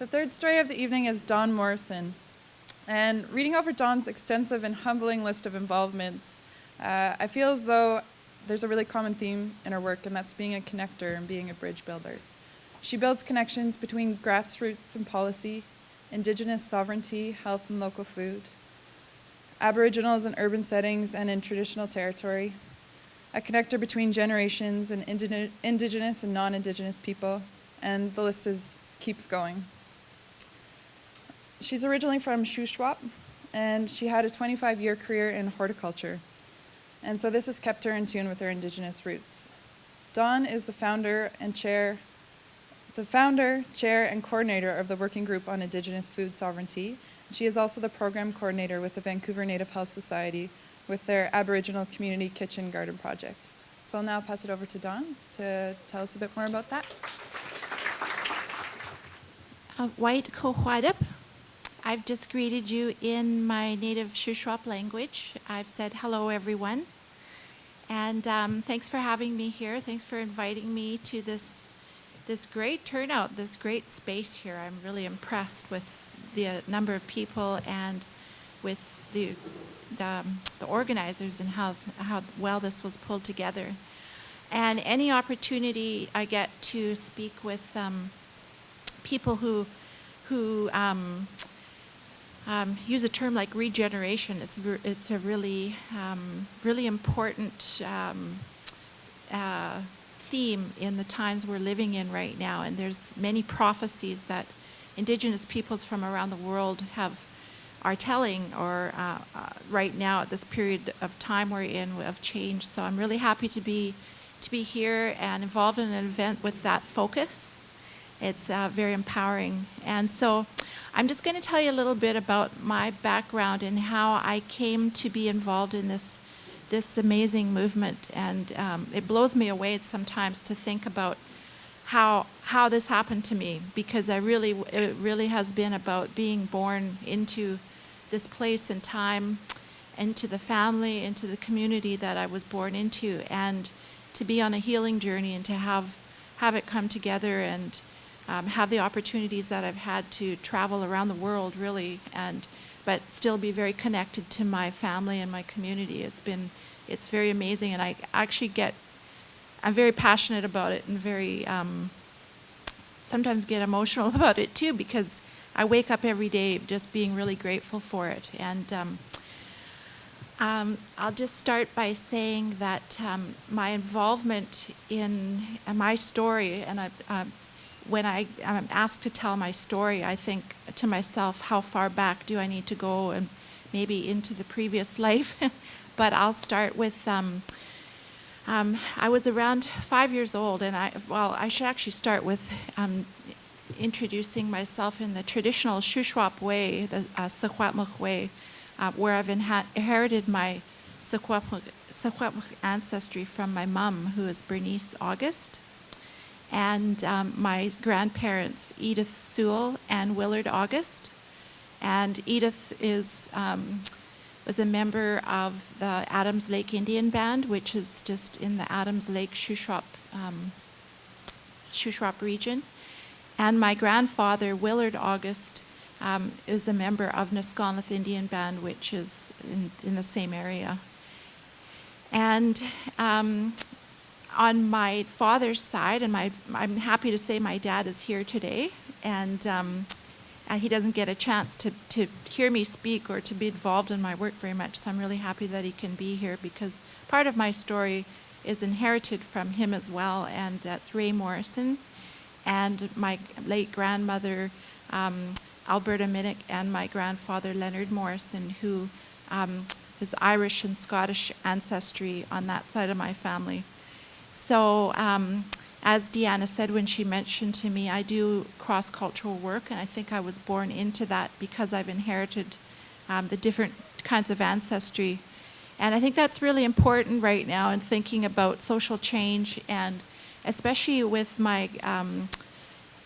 The third story of the evening is Don Morrison. And reading over Dawn's extensive and humbling list of involvements, I feel as though there's a really common theme in her work, and that's being a connector and being a bridge builder. She builds connections between grassroots and policy, Indigenous sovereignty, health and local food, Aboriginals in urban settings and in traditional territory, a connector between generations and Indigenous and non-Indigenous people, and the list keeps going. She's originally from Shuswap, and she had a 25-year career in horticulture. And so this has kept her in tune with her Indigenous roots. Dawn is the founder, chair, and coordinator of the Working Group on Indigenous Food Sovereignty. She is also the program coordinator with the Vancouver Native Health Society with their Aboriginal Community Kitchen Garden Project. So I'll now pass it over to Dawn to tell us a bit more about that. White Kohwadip. I've just greeted you in my native Shuswap language. I've said hello, everyone. And thanks for having me here. Thanks for inviting me to this great turnout, this great space here. I'm really impressed with the number of people and with the organizers and how well this was pulled together. And any opportunity I get to speak with people who use a term like regeneration. It's a really important theme in the times we're living in right now. And there's many prophecies that Indigenous peoples from around the world are telling, or right now at this period of time we're in of change. So I'm really happy to be here and involved in an event with that focus. It's very empowering. And so I'm just going to tell you a little bit about my background and how I came to be involved in this amazing movement. And it blows me away sometimes to think about how this happened to me, because it really has been about being born into this place and time, into the family, into the community that I was born into, and to be on a healing journey and to have it come together and have the opportunities that I've had to travel around the world, really, but still be very connected to my family and my community. It's very amazing, and I'm very passionate about it and very sometimes get emotional about it too, because I wake up every day just being really grateful for it. And I'll just start by saying that my involvement in my story, and when I'm asked to tell my story, I think to myself, how far back do I need to go, and maybe into the previous life. But I'll start with, I was around 5 years old, and I should actually start with introducing myself in the traditional Shuswap way, the Secwepemc way, where I've inherited my Secwepemc ancestry from my mom, who is Bernice August, and my grandparents, Edith Sewell and Willard August. And Edith was a member of the Adams Lake Indian Band, which is just in the Adams Lake Shuswap region. And my grandfather, Willard August, is a member of Nisconnet Indian Band, which is in the same area. And on my father's side, and I'm happy to say my dad is here today, and he doesn't get a chance to hear me speak or to be involved in my work very much, so I'm really happy that he can be here, because part of my story is inherited from him as well, and that's Ray Morrison, and my late grandmother, Alberta Minnick, and my grandfather, Leonard Morrison, who is Irish and Scottish ancestry on that side of my family. So as Deanna said when she mentioned to me, I do cross-cultural work, and I think I was born into that because I've inherited the different kinds of ancestry. And I think that's really important right now in thinking about social change, and especially with my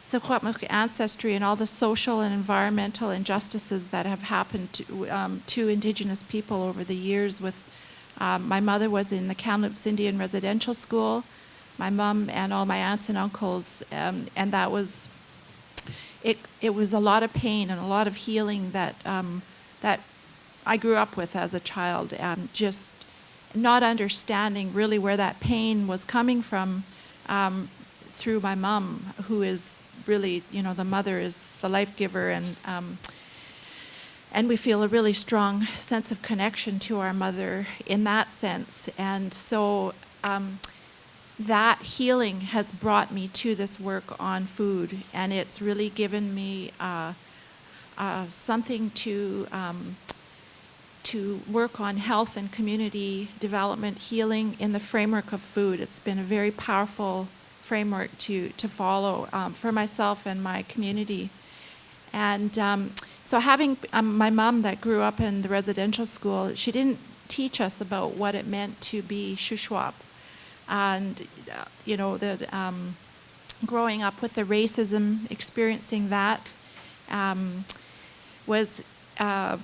Secwepemc ancestry and all the social and environmental injustices that have happened to Indigenous people over the years. With my mother was in the Kamloops Indian Residential School, my mom and all my aunts and uncles, and that was, it was a lot of pain and a lot of healing that that I grew up with as a child, just not understanding really where that pain was coming from, through my mom, who is really, the mother is the life giver, and we feel a really strong sense of connection to our mother in that sense. And so that healing has brought me to this work on food, and it's really given me something to work on health and community development, healing in the framework of food. It's been a very powerful framework to follow for myself and my community. And so having my mom that grew up in the residential school, she didn't teach us about what it meant to be Shuswap. And, growing up with the racism, experiencing that was a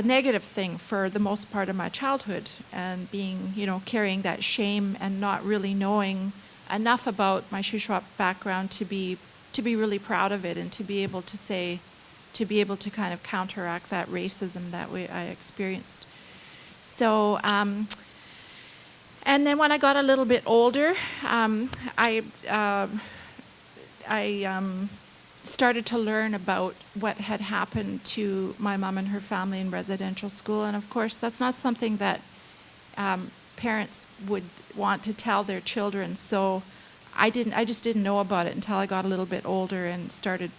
negative thing for the most part of my childhood, and being, carrying that shame and not really knowing enough about my Shuswap background to be really proud of it, and to be able to kind of counteract that racism that I experienced. So, and then when I got a little bit older, I started to learn about what had happened to my mom and her family in residential school. And of course, that's not something that parents would want to tell their children. So I just didn't know about it until I got a little bit older and started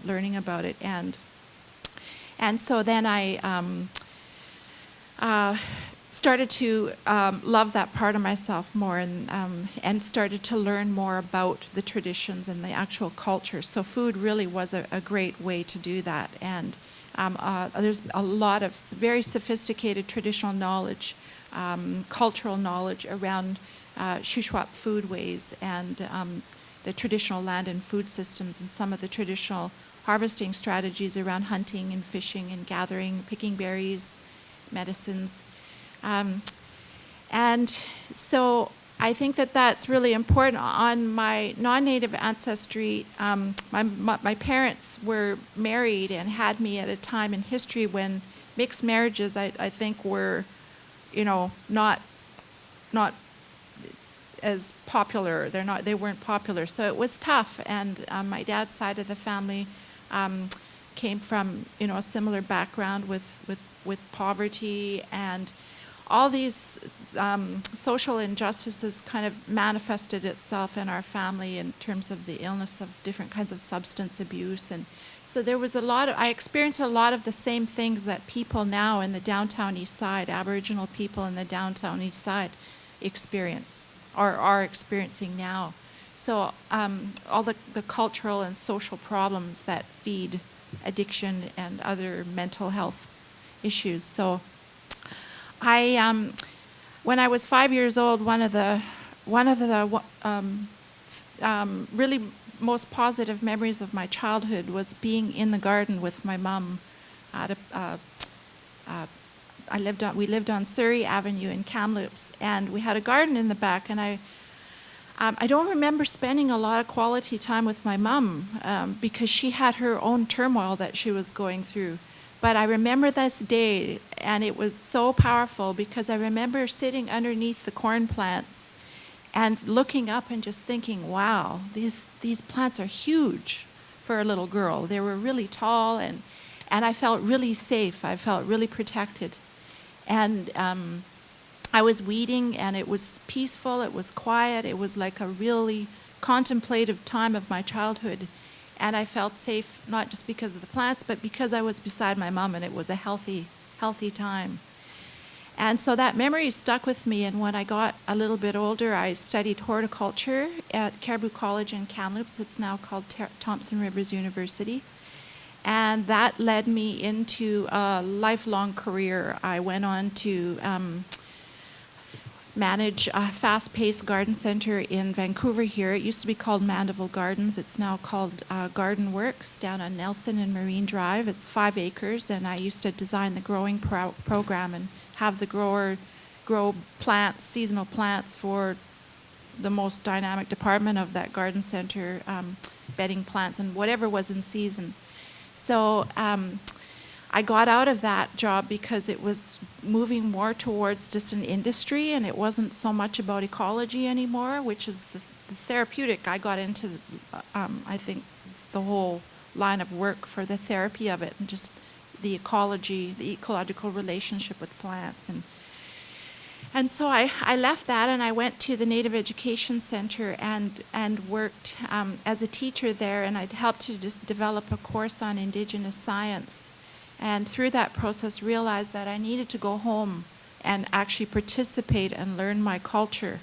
learning about it. And so then I started to love that part of myself more, and started to learn more about the traditions and the actual culture. So food really was a great way to do that. And there's a lot of very sophisticated traditional knowledge, cultural knowledge around Shuswap foodways, and the traditional land and food systems, and some of the traditional harvesting strategies around hunting and fishing and gathering, picking berries, medicines. And so I think that that's really important. On my non-Native ancestry, my parents were married and had me at a time in history when mixed marriages, I think, were, not as popular. They weren't popular. So it was tough. And my dad's side of the family came from, a similar background with poverty, and all these social injustices kind of manifested itself in our family in terms of the illness of different kinds of substance abuse. And so there was I experienced a lot of the same things that people now in the downtown east side, Aboriginal people in the downtown east side, experience, or are experiencing now. So all the cultural and social problems that feed addiction and other mental health issues. So when I was 5 years old, one of the really most positive memories of my childhood was being in the garden with my mom. We lived on Surrey Avenue in Kamloops, and we had a garden in the back. And I don't remember spending a lot of quality time with my mom because she had her own turmoil that she was going through. But I remember this day, and it was so powerful because I remember sitting underneath the corn plants and looking up and just thinking, wow, these plants are huge for a little girl. They were really tall, and I felt really safe. I felt really protected. And I was weeding, and it was peaceful. It was quiet. It was like a really contemplative time of my childhood. And I felt safe, not just because of the plants, but because I was beside my mom, and it was a healthy time. And so that memory stuck with me, and when I got a little bit older, I studied horticulture at Caribou College in Kamloops. It's now called Thompson Rivers University. And that led me into a lifelong career. I went on to manage a fast-paced garden center in Vancouver here. It used to be called Mandeville Gardens. It's now called Garden Works down on Nelson and Marine Drive. It's 5 acres, and I used to design the growing program and have the grower grow plants, seasonal plants, for the most dynamic department of that garden center, bedding plants and whatever was in season. So I got out of that job because it was moving more towards just an industry, and it wasn't so much about ecology anymore, which is the therapeutic. I got into, I think, the whole line of work for the therapy of it, and just the ecology, the ecological relationship with plants. And so I left that, and I went to the Native Education Center and worked as a teacher there, and I'd helped to just develop a course on Indigenous science. And through that process realized that I needed to go home and actually participate and learn my culture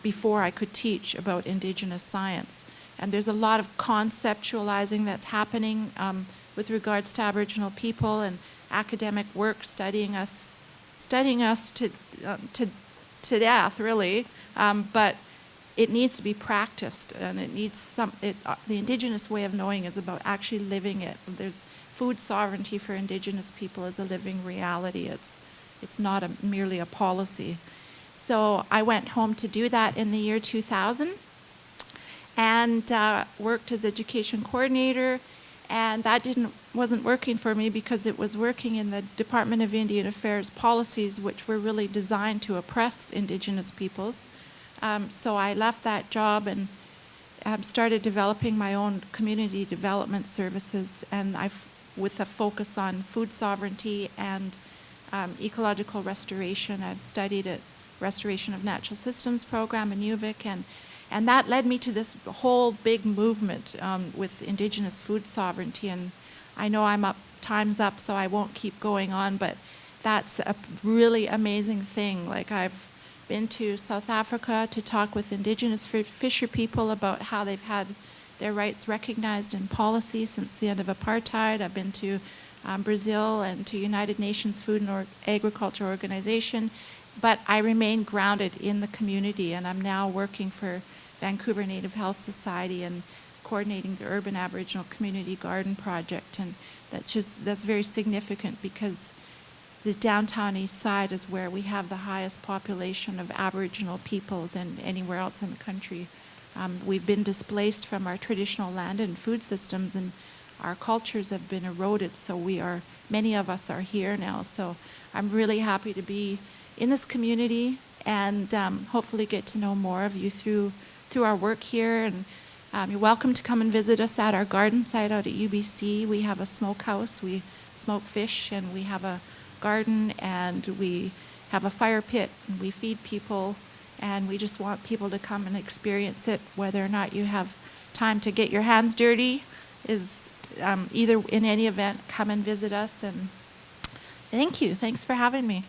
before I could teach about Indigenous science. And there's a lot of conceptualizing that's happening with regards to Aboriginal people, and academic work studying us to death, really. But it needs to be practiced, and it needs the Indigenous way of knowing is about actually living it. There's food sovereignty for Indigenous people is a living reality. It's not merely a policy. So I went home to do that in the year 2000, and worked as education coordinator, and that wasn't working for me because it was working in the Department of Indian Affairs policies, which were really designed to oppress Indigenous peoples. So I left that job and started developing my own community development services, and with a focus on food sovereignty and ecological restoration. I've studied at Restoration of Natural Systems program in UVic, and that led me to this whole big movement with Indigenous food sovereignty. And I know time's up, so I won't keep going on, but that's a really amazing thing. Like, I've been to South Africa to talk with Indigenous fisher people about how they've had their rights recognized in policy since the end of apartheid. I've been to Brazil and to United Nations Food and Agriculture Organization, but I remain grounded in the community, and I'm now working for Vancouver Native Health Society and coordinating the Urban Aboriginal Community Garden Project, and that's very significant because the downtown east side is where we have the highest population of Aboriginal people than anywhere else in the country. We've been displaced from our traditional land and food systems, and our cultures have been eroded, so many of us are here now. So I'm really happy to be in this community and hopefully get to know more of you through our work here. And you're welcome to come and visit us at our garden site out at UBC. We have a smokehouse, we smoke fish, and we have a garden, and we have a fire pit, and we feed people. And we just want people to come and experience it. Whether or not you have time to get your hands dirty is either in any event, come and visit us. And thank you. Thanks for having me.